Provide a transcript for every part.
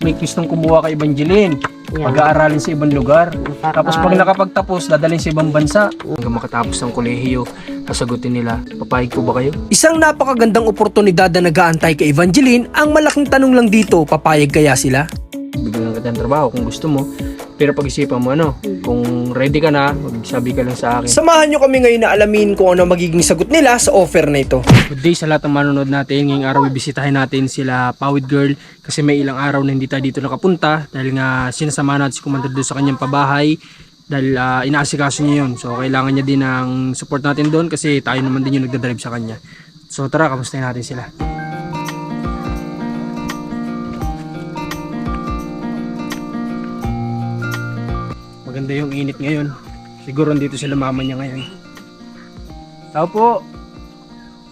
may gustong kumuha kay Evangeline. Pag-aaralin sa ibang lugar. Tapos pag nakapagtapos, dadalhin sa ibang bansa. Hanggang makatapos ng kolehiyo, sasagutin nila, papayag po ba kayo? Isang napakagandang oportunidad na nag-aantay kay Evangeline. Ang malaking tanong lang dito, papayag kaya sila? Bigyan kita ng trabaho kung gusto mo. Pero pag-isipan mo kung ready ka na, magsabi ka lang sa akin. Samahan nyo kami ngayon na alamin kung ano magiging sagot nila sa offer na ito. Good day sa lahat ng manonood natin. Ngayong araw bibisitahin natin sila Pawid Girl kasi may ilang araw na hindi tayo dito nakapunta dahil nga sinasama natin si Commander doon sa kanyang pabahay dahil inaasikaso niya yun. So kailangan niya din ng support natin doon kasi tayo naman din yung nagdadrive sa kanya. So tara, kamustahin natin sila. Maganda yung init ngayon. Siguro dito sila mama niya ngayon. Tao po.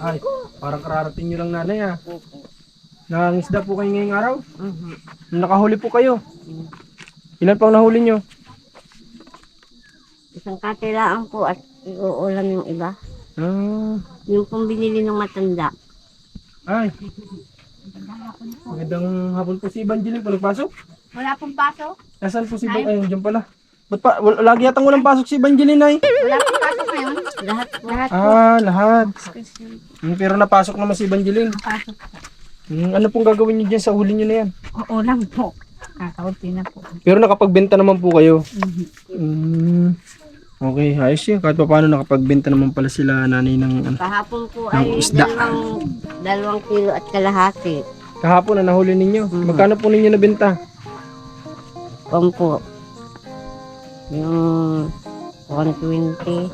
Ay, parang kararating nyo lang nanay ah. Nangisda po kayo ngayong araw? Nakahuli po kayo. Ilan pang nahuli nyo? Isang katilaan po at iuulam yung iba. Ah, Yung pong binili ng matanda. ay. Magandang hapon po si Evangeline po. Nagpasok? Wala pong pasok? Nasaan po si Evangeline? Ayun, dyan pala. Ba't pa? Lagi yatang walang pasok si Evangeline ay. Wala pong pasok ngayon? Lahat po. Ah, lahat. Pero napasok naman si Evangeline. Pasok. Ano pong gagawin niyo dyan sa huli niyo na yan? Uulam po. Kakaunti na po. Pero nakapagbenta naman po kayo. Okay, ayos yun. Kahit pa paano nakapagbenta naman pala sila nanay ng Kahapon po Ng ay isda. dalawang kilo at kalahati. kahapon na nahuli ninyo. Magkano po ninyo nabenta? Kung po. Yung 120.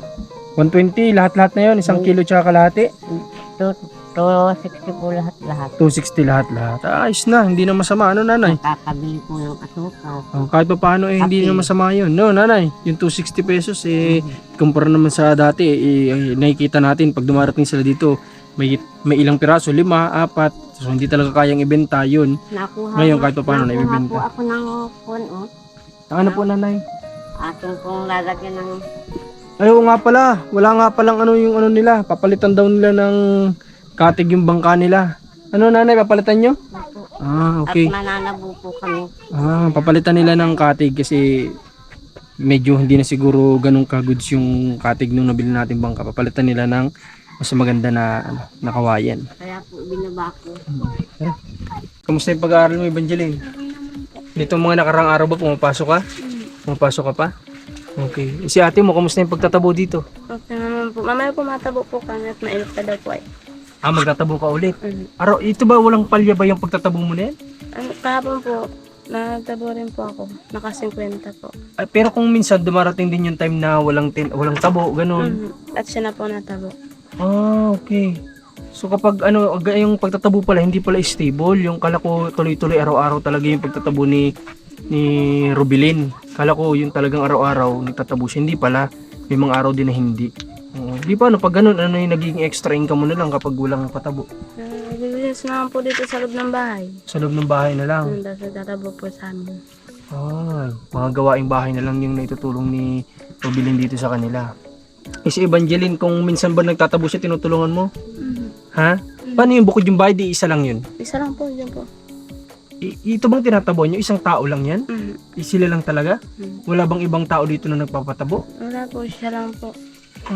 120, lahat-lahat na yun. Isang kilo tsaka kalahati. 260 po lahat. 260 lahat-lahat. Ayos na, hindi na masama. Ano nanay? Kakabili po ng asukal. Kahit pa paano hindi na masama yun. No nanay, yung 260 pesos kumpara naman sa dati nakikita natin pag dumarating sila dito may ilang piraso, 5, 4. So hindi talaga kayang ibenta yun. Ngayon kahit pa paano na Nakuha po ibibenta. ako ng puno. Ano po nanay? Ating pong lalagyan ng Ayaw nga pala, wala nga palang yung nila, papalitan daw nila ng katig yung bangka nila. Ano nanay, papalitan nyo? po. Ah, okay. At mananabo po kami. Ah, papalitan nila ng katig kasi medyo hindi na siguro ganun ka-goods yung katig nung nabili natin bangka. Papalitan nila ng mas maganda na kawayan. Kaya po binaba ko. Kamusta yung pag-aaral mo, Evangeline? Dito mga nakarang araw ba pumapasok ka? Pumapasok ka pa? Okay. Si ate mo, kamusta yung pagtatabo dito? Okay naman po. Mamaya po matabo po kami at mailip ka daw po ay. Ah, magtatabo ka ulit. Araw, ito ba walang palya ba yung pagtatabo mo na yan? Kahapon po, nagtabo rin po ako. Naka 50 po. Ay, pero kung minsan dumarating din yung time na walang tabo, ganun. At siya na po natabo. Ah, okay. So kapag yung pagtatabo pala, hindi pala stable. Yung kala ko tuloy-tuloy araw-araw talaga yung pagtatabo ni Rubilin. Kala ko yung talagang araw-araw nagtatabo siya. Hindi pala. May mga araw din na hindi. Di ba pag ganun, ano yung nagiging extra income mo na lang kapag walang patabo? Business naman po dito sa loob ng bahay. Sa loob ng bahay na lang. Tapos nagtatabo po sa amin. Ay, mga gawaing bahay na lang yung naitutulong ni Rubilin dito sa kanila. Si Evangeline, kung minsan ba nagtatabo siya, tinutulungan mo? Ha? Paano yung bukod yung bahay, di isa lang yun? Isa lang po, dyan po. Ito bang tinatabo nyo? Isang tao lang yan? Sila lang talaga? Wala bang ibang tao dito na nagpapatabo? Wala po, siya lang po.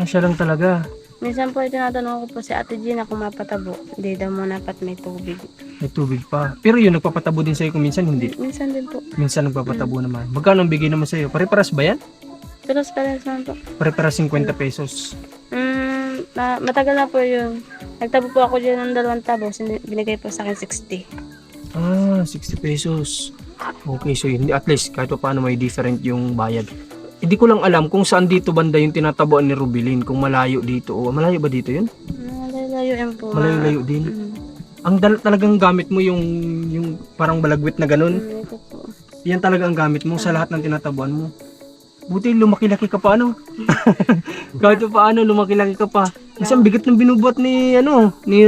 Siya lang talaga. Minsan po tinatanong ko po si Ate Gina kung mapatabo. Hindi daw mo dapat may tubig. May tubig pa. Pero yun, nagpapatabo din sa'yo kung minsan hindi. Minsan din po. Minsan nagpapatabo naman. Magkano ang bigay naman sa'yo? Pare-paras ba yan? Pero parehas naman po. Pare-paras 50 pesos. Matagal na po yun. Nagtabo po ako dyan ng 2 tabo. Binigay po sa akin 60. Ah, 60 pesos. Okay, so yun, at least kahit pa paano may different yung bayad. Hindi ko lang alam kung saan dito banda yung tinatabuan ni Rubilin. Kung malayo dito. O, malayo ba dito yun? Malayo yan po. Malayo-layo din. Ang talagang gamit mo yung parang balagwit na ganun. Ito po. Yan talaga ang gamit mo sa lahat ng tinatabuan mo. Buti lumaki-laki ka pa ano. Kahit pa paano lumaki-laki ka pa. Isang bigat ng binubuhat ni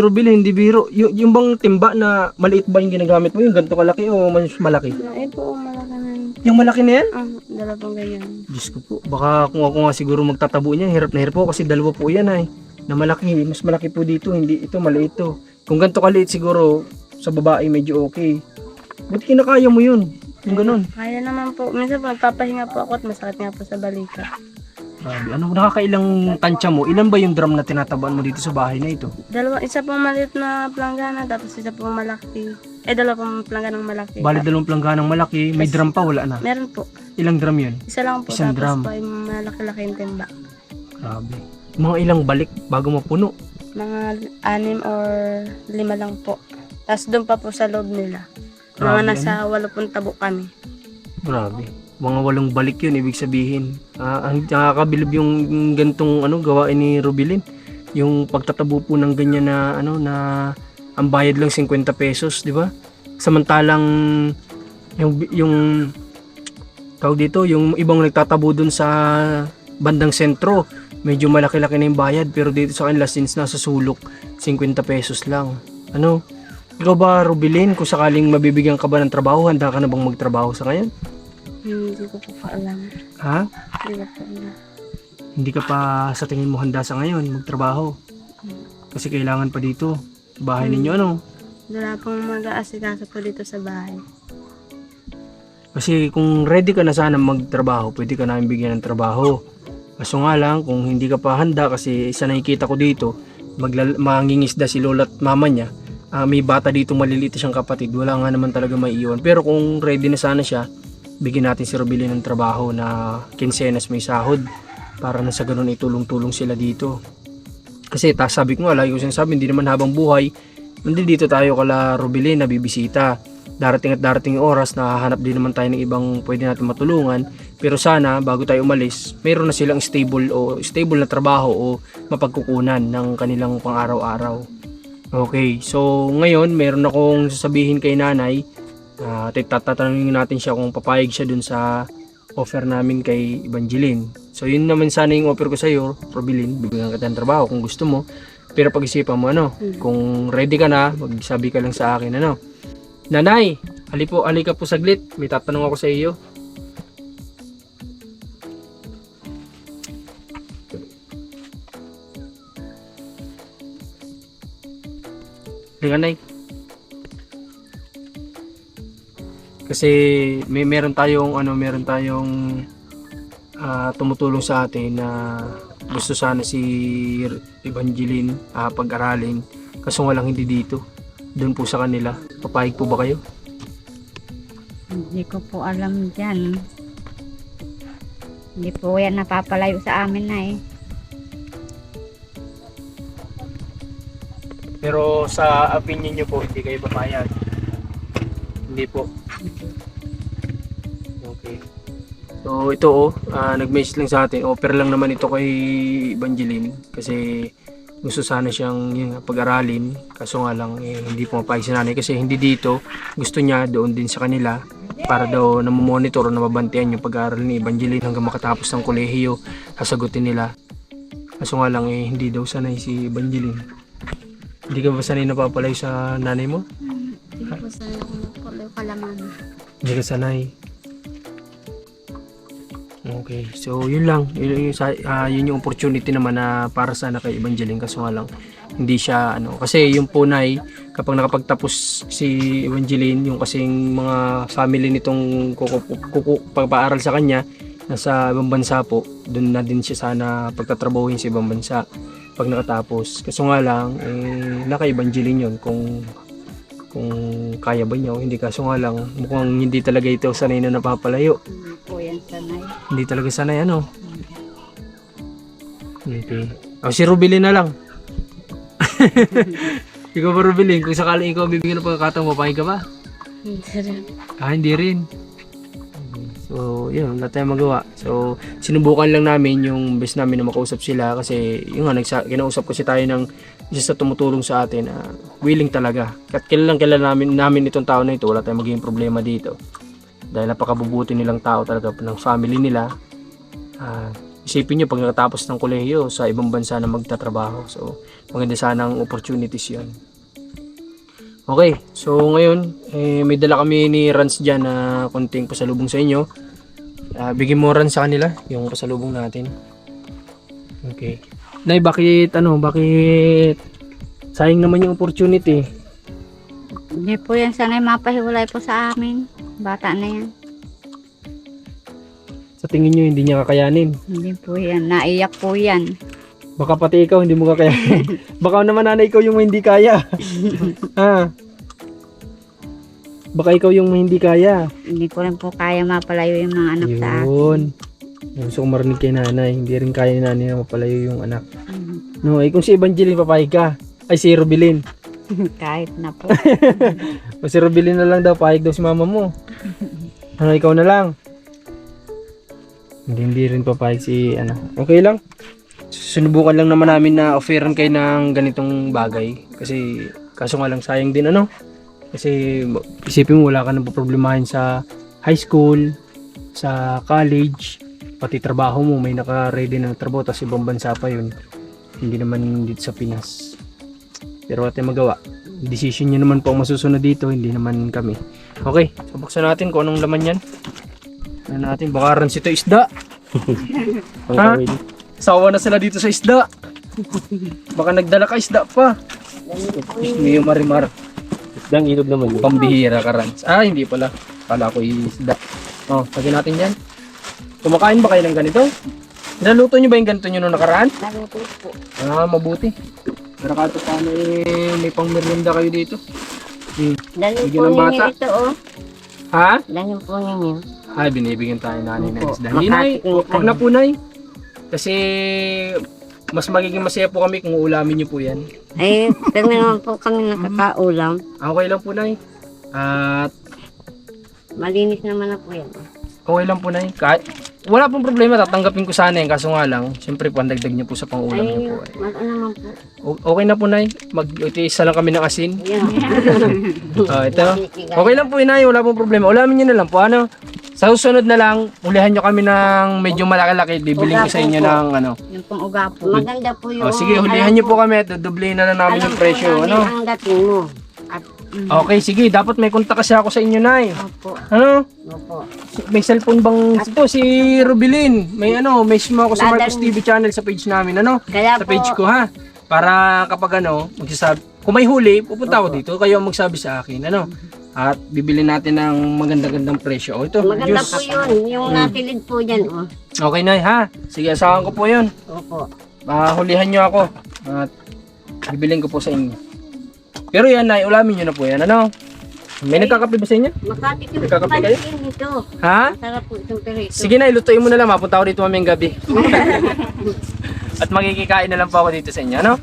Rubilin, hindi biro. Yung bang timba na maliit ba yung ginagamit mo? Yung ganito kalaki o mas malaki? Ito, malaki na yun. Yung malaki na yan? Dalawang ganyan. Diyos ko po. Baka kung ako nga siguro magtatabo niya, hirap na hirap po kasi dalawa po yan ay. Na malaki, mas malaki po dito, hindi ito maliit to. Kung ganito kaliit siguro sa babae medyo okay. Ba't kinakaya mo yun? Yung ganun. Kaya naman po. Minsan po nagpapahinga po ako at masakit nga po sa balikat. Grabe. Ano, nakakailang tansya mo? Ilan ba yung drum na tinatabaan mo dito sa bahay na ito? Isa pong maliit na planggana, tapos isa pong malaki. Dalawa pong plangganang malaki. Bali 2 plangganang malaki. May drum pa, wala na. Meron po. Ilang drum yun? Isa lang po. Isang tapos drum. po yung malaki-laki yung timba. Grabe. Mga ilang balik bago mapuno. Mga 6 or 5 lang po. Tapos doon pa po sa loob nila. Grabe, Mga nasa 80 tabo kami. Grabe. Mga 8 balik yun, ibig sabihin. Ang nakakabilib yung gantong gawain ni Rubilin. Yung pagtatabo po ng ganyan na na ang bayad lang 50 pesos, di ba? Samantalang yung tawag dito, yung ibang nagtatabo dun sa bandang sentro, medyo malaki-laki na yung bayad, pero dito sa kanila since nasa sulok, 50 pesos lang. Ikaw ba, Rubilin, kung sakaling mabibigyan ka ba ng trabaho, handa ka na bang magtrabaho sa ngayon? Hindi ko po alam. Ha? Hindi ko po alam. Hindi ka pa sa tingin mo handa sa ngayon magtrabaho? Kasi kailangan pa dito. Bahay ninyo, Wala pong mag-aasikaso po dito sa bahay. Kasi kung ready ka na sana magtrabaho, pwede ka namin bigyan ng trabaho. Kaso nga lang, kung hindi ka pa handa, kasi isa nakikita ko dito, mangingisda si lola at mama niya. May bata dito maliliit siyang kapatid, wala nga naman talaga maiiwan. Pero kung ready na sana siya, bigyan natin si Rubilin ng trabaho na kinsenas may sahod para na sa ganun itulong-tulong sila dito. Kasi sabi ko nga, lagi ko sinasabi, hindi naman habang buhay, nandito tayo kala Rubilin na bibisita. Darating at darating yung oras na hahanap din naman tayo ng ibang pwede natin matulungan. Pero sana bago tayo umalis, mayroon na silang stable na trabaho o mapagkukunan ng kanilang pang-araw-araw. Okay, so ngayon meron akong sasabihin kay nanay. Tatanungin natin siya kung papayag siya dun sa offer namin kay Evangeline. So yun naman sana yung offer ko sa iyo, Rubilin, bibigyan kita ng trabaho kung gusto mo. Pero pag-isipan mo kung ready ka na, magsabi ka lang sa akin Nanay, halika po saglit. May tatanong ako sa iyo. Halika, Nay. Kasi meron tayong tumutulong sa atin na gusto sana si Evangeline pag-aralin. Kaso nga lang hindi dito. Doon po sa kanila. Papayag po ba kayo? Hindi ko po alam dyan. Hindi po yan napapalayo sa amin na eh. Pero sa opinion nyo po, hindi kayo papayag? Hindi po. Okay. So ito nag-message lang sa atin. Offer lang naman ito kay Evangeline. Kasi gusto sana siyang pag-aralin. Kaso nga lang hindi pumapayag si nanay. Kasi hindi dito. Gusto niya doon din sa kanila. Para daw namomonitor o nababantayan yung pag-aaral ni Evangeline hanggang makatapos ng kolehiyo. Sasagutin nila. Kaso nga lang hindi daw sanay si Evangeline. Hindi ka ba sanay napapalay sa nanay mo? Hindi po sanay kung kalaman. Hindi ka sanay. Okay, so yun lang. Yun yung opportunity naman na para sana kay Evangeline. Kaso nga lang, hindi siya kasi yung punay, kapag nakapagtapos si Evangeline, yung kasing mga family nitong pagpaaral sa kanya, nasa ibang bansa po, doon na din siya sana pagtatrabahuin sa ibang bansa pag nakatapos. Kaso nga lang, naka Evangeline yun kung kaya ba niya o hindi. Kaso nga lang, mukhang hindi talaga ito sanay na napapalayo. Hindi po yan sanay. Hindi talaga sanay Okay. Si Rubilin na lang. Ikaw ba, Rubilin? Kung sakaling ikaw bibigyan ng pagkakataon, mapahig ka ba? Hindi rin. Hindi rin. So, yun, wala tayong magawa. So, sinubukan lang namin yung best namin na makausap sila kasi yung kinausap kasi tayo ng isa sa tumutulong sa atin, willing talaga. At kilala namin itong tao na ito, wala tayong magiging problema dito. Dahil napakabubuti nilang tao talaga ng family nila. Isipin nyo, pag nakatapos ng kolehiyo sa ibang bansa na magtatrabaho. So, maganda sanang opportunities yun. Okay, so ngayon, may dala kami ni Rans dyan na konting pasalubong sa inyo. Bigyan mo Rans sa kanila, yung pasalubong natin. Okay. Nay, bakit sayang naman yung opportunity? Hindi po yan sanay mapahiwalay po sa amin. Bata na yan. Sa tingin nyo, hindi niya kakayanin. Hindi po yan. Naiyak po yan. Baka pati ikaw, hindi mo kakayanin. Baka naman nanay, ikaw yung hindi kaya. Ha? Baka ikaw yung hindi kaya. Hindi ko rin po kaya mapalayo yung mga anak sa akin. Yun. Gusto ko marinig kay nanay. Hindi rin kaya ni nanay na mapalayo yung anak. Mhm. No, eh kung si Evangeline papayag ka. Ay, si Rubilin. Kahit na po. O si Rubilin na lang daw, payag daw si mama mo. Ano, ikaw na lang. Hindi rin papayag si ano. Okay lang. Sinubukan lang naman namin na offeran kayo ng ganitong bagay. Kasi, kaso nga lang sayang din ano. Kasi, isipin mo wala ka nang problemahin sa high school, sa college, pati trabaho mo, may naka-ready na trabaho, tapos ibang bansa pa yun. Hindi naman dito sa Pinas. Pero ate magawa. Decision nyo naman po ang masusunod dito, hindi naman kami. Okay, so buksan natin kung anong laman yan. Ano natin, baka rin ito isda. Ha? Sawa na sila dito sa isda. Baka nagdala ka isda pa. May marimar. Isdang ilog naman yun. Pambihira ka rin. Ah, hindi pala. Kala ko isda. Oh, lagyan natin yan. Kumakain ba kayo ng ganito? Naluto nyo ba yung ganito nyo nung nakaraan? Naluto po. Ah, mabuti. Pero kato paano may pang merienda kayo dito. Dahil Bigyan po ng bata. ninyo ito oh. Ha? Dahil po ninyo. Ay, binibigyan tayo nanay ng Opo. isda. Hindi nay, Makatikim huwag na po nay. Kasi mas magiging masaya po kami kung ulamin nyo po yan. Ay, pero naman po kami nakakaulam. Okay lang po nay. At Malinis naman na po yan. okay lang po nay. Kahit wala pong problema, tatanggapin ko sana yan. Kaso nga lang, siyempre po, ang dagdag nyo po sa pangulam nyo po. Eh. Ano naman po. Okay na po nay. Mag-isa lang kami ng asin. Yan. Ito. Okay lang po inay, wala pong problema. Ulamin nyo na lang po. Ano? Sa susunod na lang, ulihan nyo kami ng medyo malaki-laki. Bibiling ko sa inyo ng ano. Yung pang uga po. Maganda po yung... Sige, hulihan nyo po kami at dublein na lang namin yung presyo. Ano? Ang dating mo. At, Okay, sige. Dapat may kontak kasi ako sa inyo, nay. Opo. Ano? Opo. May cellphone bang ito? Si Rubilin. May ano, may mo ako sa Marcos TV channel sa page namin. Ano? Kaya Sa po, page ko, ha? Para kapag ano, magsasabi, kung may huli, pupunta ako dito. Kayo ang magsabi sa akin. Ano? At bibili natin ng maganda-gandang presyo. O, ito, maganda juice. po yun. Yung natilid po dyan. Oh. Okay, nay, ha? Sige, asahan ko po yun. Opo. Hulihan nyo ako. At bibiling ko po sa inyo. Pero yan, nay, ulamin nyo na po yan. Ano? May nagkakape ba sa inyo? Makati yung Nagkakape kayo? ito. Ha? Masarap po itong perito. Sige na, ilutuin mo na lang. Mapunta ako dito mamayang gabi. At magkikikain na lang po ako dito sa inyo, ano?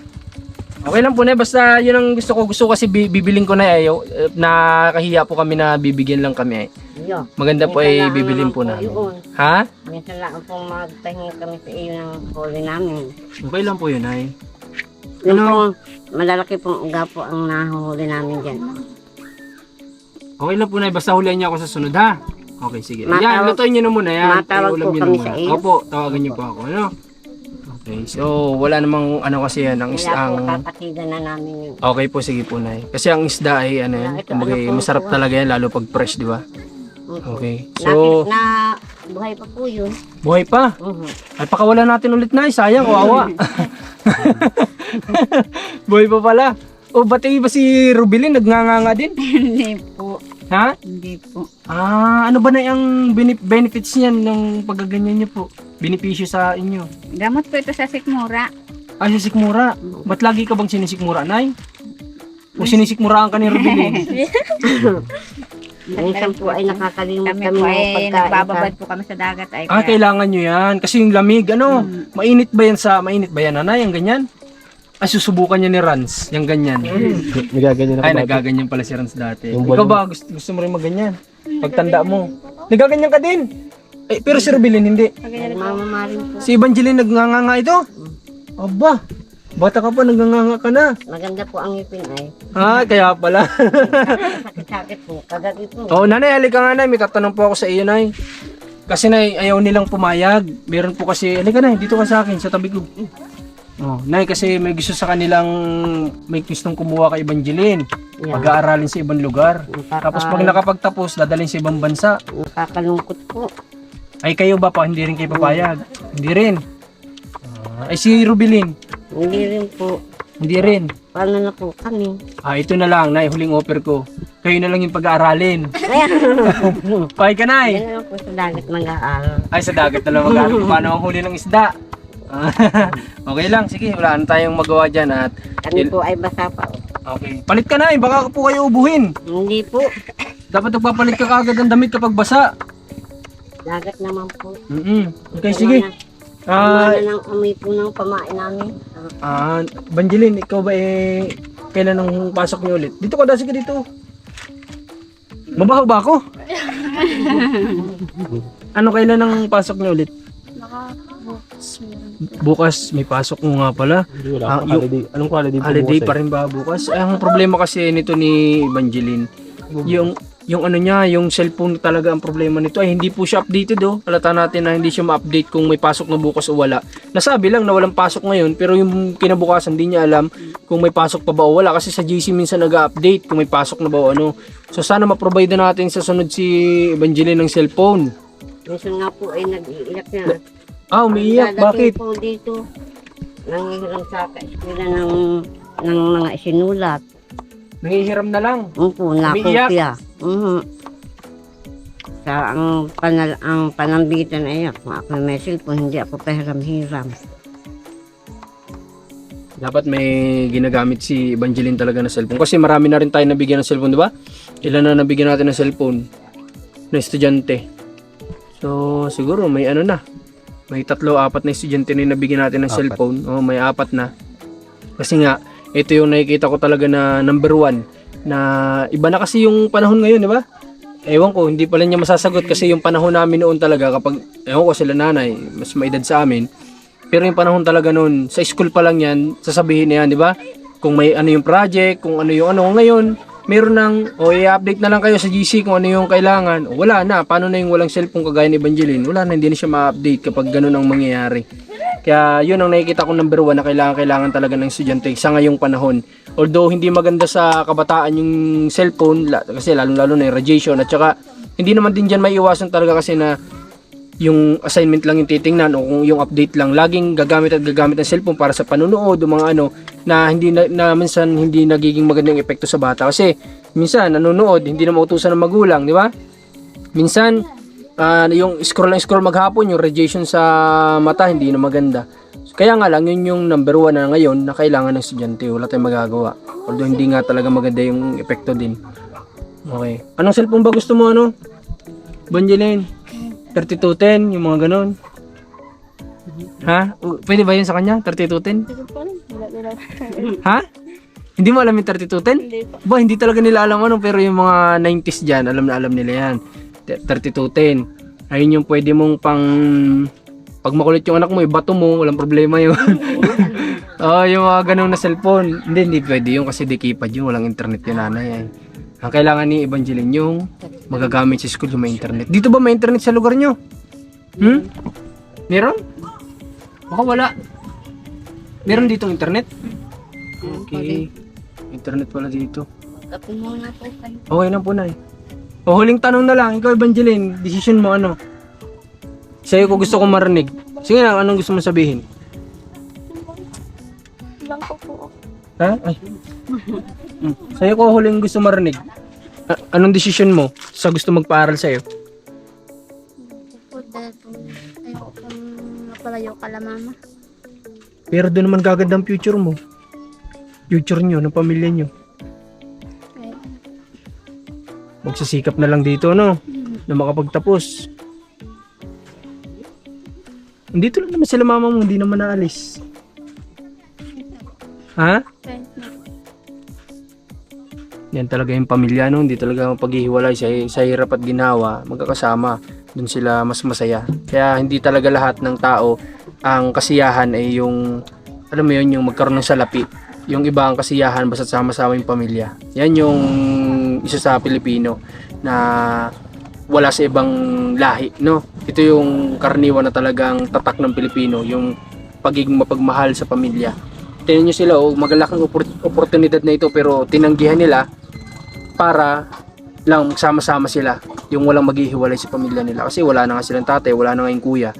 Okay lang po na. Basta yun ang gusto ko. Gusto ko kasi bibiling ko na ayaw. Nakahiya po kami na bibigyan lang kami. Yo. Maganda po ay bibilin po namin. Ha? Minsan lang po magpahinga kami sa iyo ng huli namin. Okay lang po yun, ay. Yung pong malalaki pong uga po ang nahuhuli namin dyan. Okay lang po na. Basta hulihan niyo ako sa sunod, ha? Okay, sige. Matawag- Yan, lutuin niyo na muna. Yan. matawag Ulam po niyo na kami muna. sa iyo. Opo, tawagan niyo po ako. Ano? Okay, so wala namang ano kasi yan. Ang Kaya isda, po ang... kapatigan na namin yun. Okay po, sige po, nay. Kasi ang isda ay ano yan. Ito, Kumbaga, ano po, masarap ito, talaga yan, lalo pag fresh, di ba? Opo. Okay. So, So, na buhay pa po yun. buhay pa. Ay, pakawalan natin ulit na. Sayang, kawawa. Buhay pa pala. O, bati ba si Rubilin? Nagnganganga din? Hindi po. Ha? Hindi po. Ah, ano ba na yung benefits niyan ng paggaganyan niyo po? Benepisyo sa inyo? Gamot po ito sa sikmura. Ay, sa sikmura. Ba't lagi ka bang sinisikmura, nay? O sinisikmuraan ka ni Rubilin? Minsan po ay nakakalimot Kami kami po ng ay pagkain. nagbababad po kami sa dagat ay Ah, kaya kailangan nyo yan. Kasi yung lamig, ano, mainit ba yan, nanay, yung ganyan? Ay, susubukan niya ni Rans, yung ganyan. Nagaganyan ako Ay, dati. nagaganyan pala si Rans dati. Yung Ikaw buwan- ba, gusto mo rin magganyan? Pagtanda mo. Nagaganyan ka din. Eh, pero si Rubilin, hindi. Nagmamamarin po. Si Evangeline, nagnganganga ito. Aba, bata ka pa, nagnganganga ka na. Maganda po ang ngipin ay. Ah, kaya pala. Sakit-sakit po. Kagati po. Oo, nanay, halika nga, nay. May tatanong po ako sa iyo, nay. Kasi, nay, ayaw nilang pumayag. Meron po kasi, halika, nay, dito ka sa akin, sa tabi ko. Oh, nay, kasi may gusto sa kanilang, may gustong kumuha kay Evangeline. Yeah. Pag-aaralin sa ibang lugar. Tapos pag nakapagtapos, dadalhin sa ibang bansa. Nakakalungkot po. Ay, kayo ba pa? Hindi rin kayo papayag? Hindi rin. Ay, si Rubilin? Hindi rin po. Hindi rin. paano na po kami? Ito na lang, Nay, huling offer ko. Kayo na lang yung pag-aaralin. Ayan. Pakay ka, Nay. Yan naman po sa dagat mag-aaral. Ay, sa dagat na lang mag-aaral. Paano ang huli ng isda? Okay lang, sige, wala na tayong magawa dyan. At, Kami po ay basa pa. okay. Palit ka, Nay, baka po kayo ubuhin. Hindi po. Dapat nagpapalit ka kagad ng damit kapag basa. Dagat naman po. Okay, sige. Tama na ng amoy po ng pamain namin. Banjilin, ikaw ba kailan ang pasok niyo ulit? Dito ka, dasi ka dito. Mabaho ba ako? Ano kailan ang pasok niyo ulit? Baka bukas meron. Bukas may pasok mo nga pala. Wala. Holiday. Anong holiday po Holiday bukas pa rin ba bukas? Ang problema kasi nito ni Banjilin, yung ano niya, yung cellphone talaga ang problema nito ay hindi po siya updated Halata natin na hindi siya ma-update kung may pasok na bukas o wala. Nasabi lang na walang pasok ngayon pero yung kinabukasan hindi niya alam kung may pasok pa ba o wala kasi sa GC minsan nag-update kung may pasok na ba o ano. So sana ma-provide na natin sa sunod si Evangeline ng cellphone. Minsan nga po ay nag-iiyak na. Umiiyak. Bakit? po dito. Nangihiram sa eskwela ng mga isinulat. Nangihiram na lang. Opo, Umiiyak? nakopya. Sa ang panambitan ay kung ako may cellphone, hindi ako pahiram-hiram. Dapat may ginagamit si Evangeline talaga na cellphone. Kasi marami na rin tayo nabigyan ng cellphone, di ba? Ilan na nabigyan natin ng cellphone na estudyante. So, siguro may ano na. May 3-4 na estudyante na nabigyan natin ng cellphone. May 4 na. Kasi nga, ito yung nakikita ko talaga na number 1. Na iba na kasi yung panahon ngayon, di ba? Ewan ko, hindi pala niya masasagot kasi yung panahon namin noon talaga kapag, ewan ko sila nanay, mas maedad sa amin. Pero yung panahon talaga noon, sa school pa lang yan, sasabihin na yan, di ba? Kung may ano yung project, kung ano yung ano. Ngayon, meron ng, i-update na lang kayo sa GC kung ano yung kailangan. Wala na, paano na yung walang cellphone kagaya ni Evangeline? Wala na, hindi na siya ma-update kapag ganun ang mangyayari. Kaya yun ang nakikita kong number 1 na kailangan talaga ng estudyante sa ngayong panahon. Although hindi maganda sa kabataan yung cellphone kasi lalo na yung radiation at saka hindi naman din dyan may iwasan talaga kasi na yung assignment lang yung titingnan o kung yung update lang. Laging gagamit ng cellphone para sa panunood o mga ano na hindi na minsan hindi nagiging magandang epekto sa bata kasi minsan nanonood hindi na mautusan ng magulang, di ba? Minsan yung scroll maghapon, yung radiation sa mata hindi na maganda. Kaya nga lang yun yung number 1 na ngayon na kailangan ng estudyante. Wala tayong magagawa. Although hindi nga talaga maganda yung epekto din. Okay. Anong cellphone ba gusto mo Banjilin? 3210, yung mga ganon. Ha? Pwede ba yun sa kanya? 3210? Hindi ko pa alam. Wala nila. Ha? Hindi mo alam yung 3210? Hindi po. Ba, hindi talaga nila alam pero yung mga 90s dyan, alam nila yan. 3210. Ayun yung pwede mong pag makulit yung anak mo, ibato mo, walang problema yun. Yung mga ganun na cellphone. Hindi pwede yun kasi di keypad yun, walang internet yun nanay. Ang kailangan ni Evangeline yung magagamit sa school yung may internet. Dito ba may internet sa lugar nyo? Meron? Baka wala. Meron ditong internet? Okay. Internet pala dito. Tapos muna po kayo. Okay lang po, Nay. Huling tanong na lang. Ikaw, Evangeline, decision mo ano? Sa'yo ko gusto kong marinig. Sige na, anong gusto mo sabihin? Lang ko po. Ha? Ay. Sa'yo ko huling gusto marinig. Anong decision mo sa gusto magpaaral sa'yo? Po dahil po ayoko pong mapalayo kala mama. Pero doon naman gaganda ang future mo. Future nyo, ng pamilya nyo. Ay, Magsisikap na lang dito, no? Na makapagtapos. Dito lang naman sila mama mo, hindi naman naalis. Ha? kaya Yan talaga yung pamilya, no? Hindi talaga paghihiwalay sa hirap at ginawa, magkakasama. Doon sila mas masaya. Kaya hindi talaga lahat ng tao ang kasiyahan ay yung, alam mo yun, yung magkaroon ng salapi. Yung iba ang kasiyahan basta sama-sama yung pamilya. Yan yung isa sa Pilipino na wala sa ibang lahi, no? Ito yung karaniwan na talagang tatak ng Pilipino, yung pagiging mapagmahal sa pamilya. Tingnan nyo sila, magalaking oportunidad na ito pero tinanggihan nila para lang magsama-sama sila, yung walang maghihiwalay sa pamilya nila kasi wala na nga silang tatay, wala na nga yung kuya,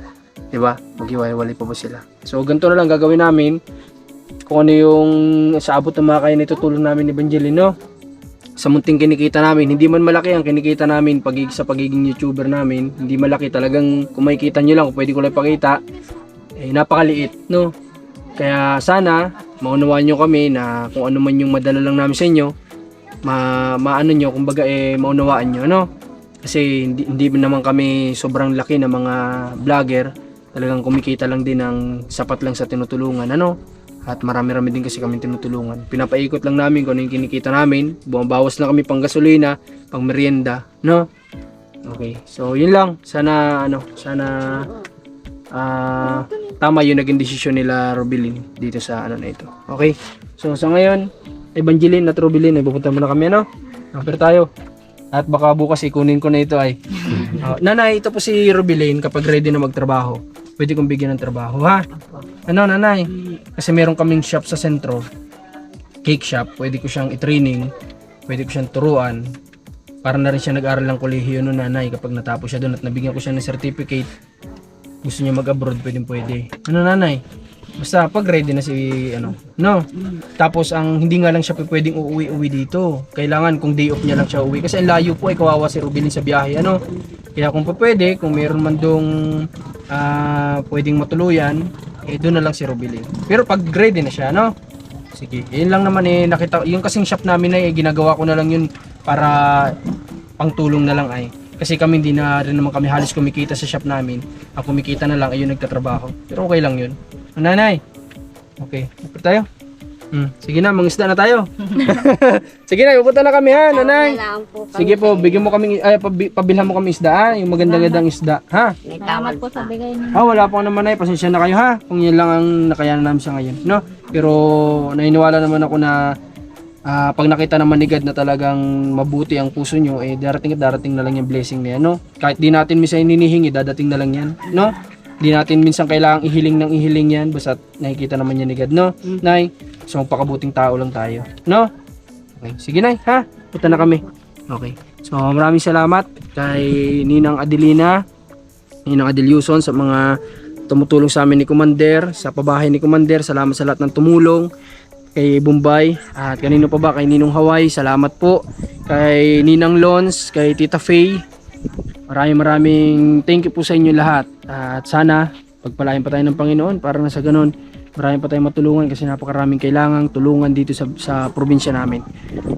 di ba? Maghiwalay pa ba sila? So ganito na lang gagawin namin. kung ano yung sa abot ng mga kaya na itutulong namin ni Evangeline, no? Sa munting kinikita namin, hindi man malaki ang kinikita namin sa pagiging YouTuber namin, hindi malaki talagang, kung makikita nyo lang, kung pwede ko lang pakita, napakaliit, no? Kaya sana maunawaan nyo kami na kung ano man yung madala lang namin sa inyo, maano nyo, kumbaga maunawaan nyo, no? Kasi hindi naman kami sobrang laki na mga vlogger, talagang kumikita lang din ng sapat lang sa tinutulungan, ano? At marami-rami din kasi kami tinutulungan. Pinapaikot lang namin kung ano yung kinikita namin. Bumabawas lang kami pang gasolina, pang merienda, no? Okay. So, yun lang. Sana tama yung naging desisyon nila Robilin dito sa na ito. Okay. So, sa ngayon, Evangeline at Robilin, pupunta muna kami, ano? Kapir tayo. At baka bukas ikunin ko na ito ay. Nanay, ito po si Robilin kapag ready na magtrabaho. Pwede kong bigyan ng trabaho, ha? Ano, nanay? Kasi meron kaming shop sa sentro. Cake shop. Pwede ko siyang i-training. Pwede ko siyang turuan. Para na rin siya nag-aral ng kolehiyo no, nanay. Kapag natapos siya doon at nabigyan ko siya ng certificate, gusto niya mag-abroad, pwede. Ano, nanay? Basta pag ready na si no. Tapos ang hindi nga lang siya pwedeng uuwi dito. Kailangan kung day off niya lang siya uuwi kasi ang layo po ay kawawa si Rubilin sa biyahe, ano. Kaya kung pwede, kung meron man dong pwedeng matuluyan, doon na lang si Rubilin. Pero pag ready na siya, no. Sige, yun lang naman nakita, yung kasing shop namin ay ginagawa ko na lang yun para pangtulong na lang ay. Kasi kami hindi na rin naman kami halos kumikita sa shop namin. Ang kumikita na lang ayun nagtatrabaho. Pero okay lang yun. Nanay. Okay, upit tayo. Sige na, mangisda na tayo. Sige na, pupunta na kami ha, nanay. Sige po, bigyan mo kami, pabilhan mo kami isda ha, yung magandang isda, ha? Salamat po sa bigay niyo. Wala pa naman ay, pasensya na kayo ha, kung yan lang ang nakayanan namin sa ngayon, no? Pero naniniwala naman ako na pag nakita naman ni God na talagang mabuti ang puso nyo, darating na lang yung blessing na yan, no? Kahit di natin minsan hinihingi, dadating na lang yan, no? Di natin minsan kailangang ihiling yan, basta nakikita naman yan ni God, no? Nay, so magpakabuting tao lang tayo, no? Okay, sige nay, ha? Punta na kami. Okay, so maraming salamat kay Ninang Adelina, Ninang Adelyuson sa mga tumutulong sa amin ni Commander, sa pabahay ni Commander. Salamat sa lahat ng tumulong. Kay Bombay, at kanino pa ba, kay Ninong Hawaii, salamat po. Kay Ninang Lons, kay Tita Faye, maraming thank you po sa inyo lahat. At sana pagpalain pa tayo ng Panginoon para na sa ganun marami pa tayong matulungan kasi napakaraming kailangang tulungan dito sa probinsya namin.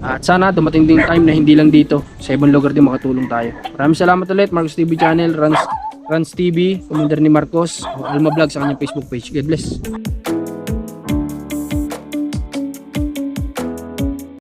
At sana dumating din time na hindi lang dito, sa ibang lugar din makatulong tayo. Maraming salamat ulit. Marcos TV Channel, Rans TV, Commander ni Marcos, Alma Vlog sa kanyang Facebook page. God bless.